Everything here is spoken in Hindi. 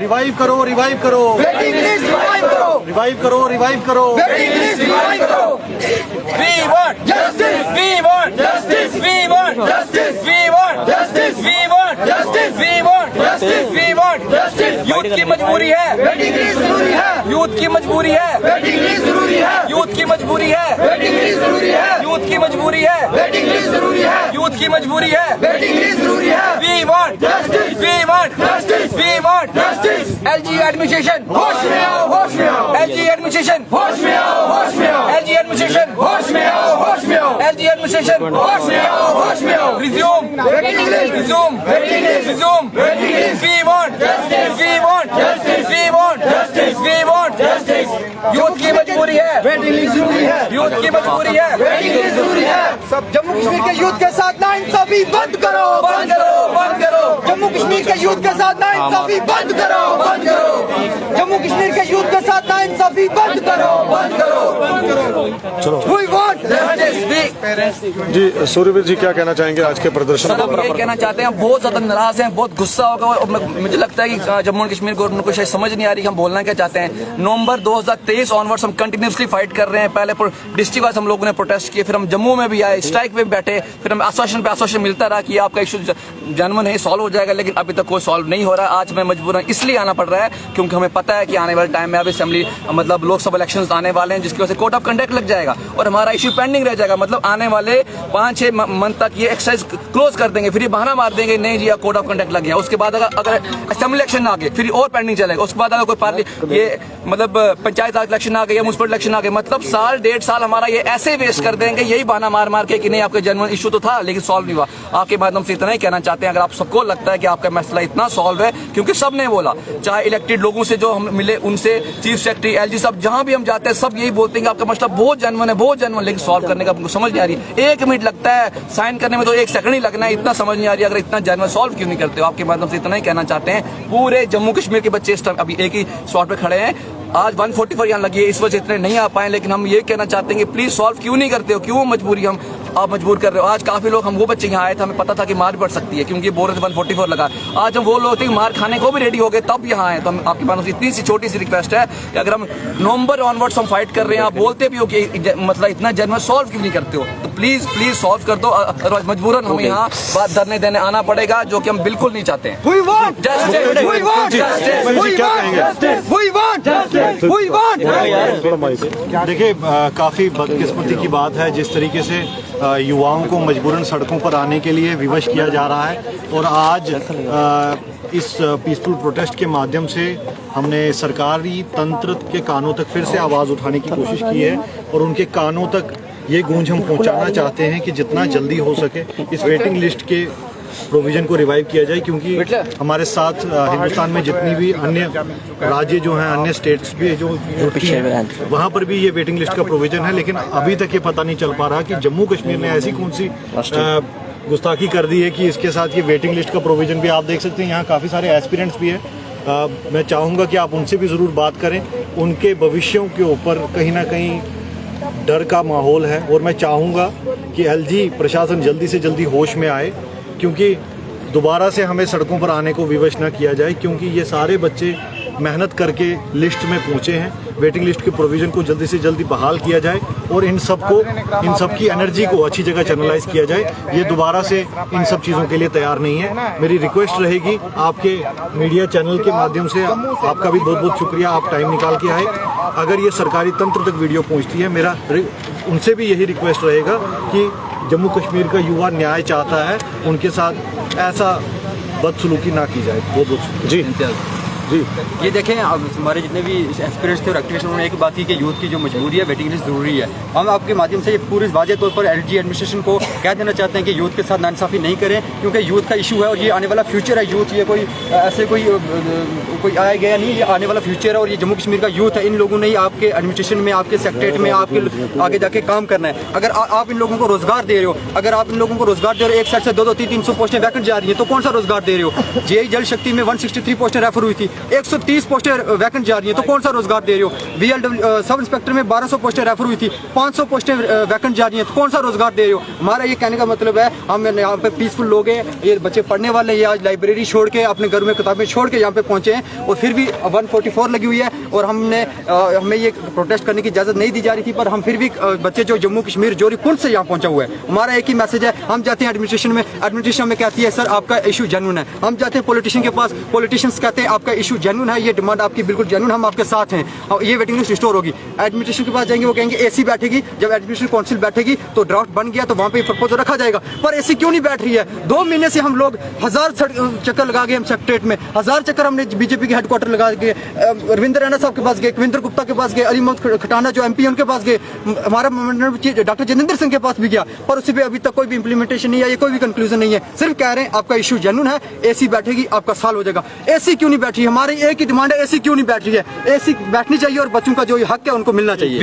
रिवाइव करो, रिवाइव करो, वेटिंग लिस्ट रिवाइव करो, रिवाइव करो, रिवाइव करो, वेटिंग लिस्ट रिवाइव करो। We want Justice, we want Justice, we want Justice, we want Justice, we want Justice, we want Justice, we want Justice। Youth की मजबूरी है, वेटिंग लिस्ट जरूरी है, यूथ की मजबूरी है, वेटिंग लिस्ट जरूरी है, यूथ की मजबूरी है, वेटिंग लिस्ट जरूरी है, यूथ की मजबूरी है, वेटिंग लिस्ट जरूरी है, यूथ की मजबूरी है। वेटिंग लिस्ट जरूरी है। We want Justice, we want Justice, we want Justice। LG administration होश में आओ, होश में आओ, LG एडमिनिस्ट्रेशन होश में आओ, होश में आओ, LG एडमिनिस्ट्रेशन होश में आओ, होश में आओ, LG एडमिनिस्ट्रेशन होश में आओ, होश में आओ। resume waiting list, resume waiting list, resume waiting list. we want Justice, we want Justice, we want Justice, we want Justice। Youth की मजबूरी है, वेटिंग लिस्ट जरूरी है, यूथ की मजबूरी है। वेटिंग लिस्ट जरूरी है। सब जम्मू कश्मीर के यूथ के साथ नाइंसाफी बंद करो, बंद करो, बंद करो। जम्मू कश्मीर के यूथ के साथ नाइंसाफी बंद करो, बंद करो। जम्मू कश्मीर के यूथ के साथ नाइंसाफी बंद करो, बंद करो, बंद करो। चलो We want justice। जी, सूर्यवीर जी क्या कहना चाहेंगे आज के प्रदर्शन सर, पर? हम ये कहना चाहते हैं, हम बहुत ज्यादा नाराज हैं, बहुत गुस्सा होगा और मुझे लगता है कि जम्मू एंड कश्मीर गवर्नमेंट को शायद समझ नहीं आ रही कि हम बोलना क्या चाहते हैं। नवंबर 2023 ऑनवर्ड्स हम कंटिन्यूसली फाइट कर रहे हैं। पहले डिस्ट्रिक्ट वाइज हम लोगों ने प्रोटेस्ट किए, फिर हम जम्मू में भी आए, स्ट्राइक पे भी बैठे, फिर हम आश्वासन पे आश्वासन मिलता रहा कि आपका इशू जनवन है, सॉल्व हो जाएगा, लेकिन अभी तक कोई सॉल्व नहीं हो रहा है। आज मैं मजबूरन इसलिए आना पड़ रहा है क्योंकि हमें पता है कि आने वाले टाइम में अब असेंबली मतलब लोकसभा इलेक्शन आने वाले हैं, जिसकी वजह से कोड ऑफ कंडक्ट लग जाएगा और हमारा इशू पेंडिंग रह जाएगा। मतलब आने वाले 5-6 मंथ तक ये एक्सरसाइज क्लोज कर देंगे, फिर ये बहाना मार देंगे नहीं जी कोड ऑफ कंडक्ट लग गया। उसके बाद अगर असेंबली इलेक्शन आ गए फिर और पेंडिंग चलेगा। उसके बाद अगर कोई पार्टी ये मतलब पंचायत राज इलेक्शन आ गए या म्युनिसिपल इलेक्शन आ गए, मतलब साल 1.5 साल हमारा ये ऐसे वेस्ट कर देंगे, यही बहाना मार मार के कि नहीं आपका जनरल इशू तो था लेकिन सॉल्व नहीं हुआ। आपके माध्यम से इतना ही कहना चाहते हैं, अगर आप सबको लगता है कि आपका मसला इतना सॉल्व है, क्योंकि सब ने बोला, चाहे इलेक्टेड लोगों से जो हम मिले उनसे, चीफ सेक्रेटरी, एलजी साहब, जहां भी हम जाते हैं सब यही बोलते हैं कि आपका मसला बहुत जनरल है, बहुत जनरल, लेकिन सॉल्व करने का आपको समझ नहीं आ रही। 1 मिनट लगता है साइन करने में, तो 1 सेकंड ही लगना है, इतना समझ नहीं आ रही। अगर इतना जनरल सॉल्व क्यों नहीं करते हो? आपके माध्यम से इतना ही कहना चाहते हैं, पूरे जम्मू कश्मीर के बच्चे इस टाइम अभी एक ही स्पॉट पे खड़े हैं। आज 144 यहाँ लगी है, इस वजह से इतने नहीं आ पाए, लेकिन हम ये कहना चाहते हैं कि प्लीज सॉल्व क्यों नहीं करते हो? क्यों मजबूरी हम आप मजबूर कर रहे हो? आज काफी लोग, हम वो बच्चे यहाँ आए थे, हमें पता था कि मार पड़ सकती है क्योंकि बोल रहे थे 144 लगा। आज हम वो लोग थे मार खाने को भी रेडी हो गए तब यहाँ आए। तो हम आपके पास इतनी सी छोटी सी रिक्वेस्ट है कि अगर हम नवंबर ऑनवर्ड्स हम फाइट कर रहे हैं, आप बोलते भी हो कि मतलब इतना जनरल सॉल्व क्यों नहीं करते हो, तो प्लीज प्लीज सॉल्व कर दो। अदरवाइज मजबूरन हमें यहाँ बात धरने देने आना पड़ेगा, जो कि हम बिल्कुल नहीं चाहते हैं। We want Justice, we want justice, we want justice, we want justice, we want। देखिए, काफ़ी बदकिस्मती की बात है जिस तरीके से युवाओं को मजबूरन सड़कों पर आने के लिए विवश किया जा रहा है। और आज इस पीसफुल प्रोटेस्ट के माध्यम से हमने सरकारी तंत्र के कानों तक फिर से आवाज़ उठाने की कोशिश की है और उनके कानों तक ये गूंज हम पहुंचाना चाहते हैं कि जितना जल्दी हो सके इस वेटिंग लिस्ट के प्रोविज़न को रिवाइव किया जाए, क्योंकि हमारे साथ हिंदुस्तान में जितनी भी अन्य राज्य जो हैं, अन्य स्टेट्स भी जो जुड़ती हैं, वहाँ पर भी ये वेटिंग लिस्ट का प्रोविज़न है। लेकिन अभी तक ये पता नहीं चल पा रहा कि जम्मू कश्मीर ने ऐसी कौन सी गुस्ताखी कर दी है कि इसके साथ ये वेटिंग लिस्ट का प्रोविज़न भी आप देख सकते हैं। यहाँ काफ़ी सारे एस्पिरेंट्स भी हैं। मैं चाहूँगा कि आप उनसे भी ज़रूर बात करें। उनके भविष्यों के ऊपर कहीं ना कहीं डर का माहौल है और मैं चाहूँगा कि एलजी प्रशासन जल्दी से जल्दी होश में आए, क्योंकि दोबारा से हमें सड़कों पर आने को विवश न किया जाए, क्योंकि ये सारे बच्चे मेहनत करके लिस्ट में पहुँचे हैं। वेटिंग लिस्ट के प्रोविज़न को जल्दी से जल्दी बहाल किया जाए और इन सब की एनर्जी को अच्छी जगह चैनलाइज किया जाए। ये दोबारा से इन सब चीज़ों के लिए तैयार नहीं है। मेरी रिक्वेस्ट रहेगी आपके मीडिया चैनल के माध्यम से, आपका भी बहुत बहुत शुक्रिया, आप टाइम निकाल के आए। अगर ये सरकारी तंत्र तक वीडियो पहुँचती है, मेरा उनसे भी यही रिक्वेस्ट रहेगा कि जम्मू कश्मीर का युवा न्याय चाहता है, उनके साथ ऐसा बदसलूकी ना की जाए। बहुत बहुत जी जी। ये देखें, अब हमारे जितने भी एस्पिरेंट्स थे और एक्टिविस्ट, उन्होंने एक बात की कि यूथ की जो मजबूरी है, वेटिंग लिस्ट ज़रूरी है। हम आपके माध्यम से ये पूरे वाज़ेह तौर पर एलजी एडमिनिस्ट्रेशन को कह देना चाहते हैं कि यूथ के साथ नाइंसाफ़ी नहीं करें, क्योंकि यूथ का इशू है और ये आने वाला फ्यूचर है। यूथ ये कोई ऐसे कोई आया गया नहीं, ये आने वाला फ्यूचर है और ये जम्मू कश्मीर का यूथ है। इन लोगों ने ही आपके एडमिनिस्ट्रेशन में, आपके सेक्रेटरीट में, आपके आगे जाके काम करना है। अगर आप इन लोगों को रोजगार दे रहे हो, अगर आप इन लोगों को रोजगार दे रहे हो, एक साइड से 200-300 पोस्टें वैकेंट जा रही हैं, तो कौन सा रोजगार दे रहे हो? जेई जल शक्ति में 163 पोस्टें रेफर हुई थी, 130 पोस्टें वैकेंट जा रही हैं, तो कौन सा रोजगार दे रहे हो? VLW सब इंस्पेक्टर में 1200 पोस्टें रेफर हुई थी, 500 पोस्टें वैकेंट जा रही हैं, तो कौन सा रोजगार दे रहे हो? हमारा ये कहने का मतलब है, हम यहाँ पे पीसफुल लोग हैं, ये बच्चे पढ़ने वाले, ये आज लाइब्रेरी छोड़ के अपने घर में किताबें छोड़ के यहाँ पे पहुंचे हैं, और फिर भी 144 लगी हुई है, और हमें ये प्रोटेस्ट करने की इजाजत नहीं दी जा रही थी, पर हम फिर भी बच्चे जो जम्मू कश्मीर जोरी पुंछ से यहाँ पहुंचा हुआ है, हमारा एक ही मैसेज है, हम जाते हैं एडमिनिस्ट्रेशन में कहती है सर आपका इशू जेन्युइन है, हम जाते हैं पॉलिटिशियन के पास, पॉलिटिशियंस कहते हैं आपका इशू जेन्युइन है, ये डिमांड आपकी बिल्कुल जेन्युइन, हम आपके साथ हैं, ये वेटिंग लिस्ट रिस्टोर होगी। एडमिनिस्ट्रेशन के पास जाएंगे, वो कहेंगे एसी बैठेगी, जब एडमिनिस्ट्रेशन काउंसिल बैठेगी तो ड्राफ्ट बन गया तो वहाँ पे प्रपोजल रखा जाएगा, पर एसी क्यों नहीं बैठ रही है? 2 महीने से हम लोग 1000 चक्कर लगा गए, हम सेक्रेटरीट में 1000 चक्कर हमने बीजेपी के हेडक्वार्टर लगा के, रविंद्र रैना साहब के पास गए, कविंद्र गुप्ता के पास गए, अली मोहम्मद खटाना जो MP उनके पास गए, हमारा डॉक्टर जितेंद्र सिंह के पास भी गया, पर उसी पे अभी तक कोई भी इंप्लीमेंटेशन नहीं है, ये कोई भी कंक्लूजन नहीं है, सिर्फ कह रहे हैं आपका इशू जेन्युइन है, एसी बैठेगी आपका साल हो जाएगा। एसी क्यों नहीं बैठ रही है? हमारी एक ही डिमांड है, एसी क्यों नहीं बैठ रही है? एसी बैठनी चाहिए और बच्चों का जो हक है उनको मिलना चाहिए।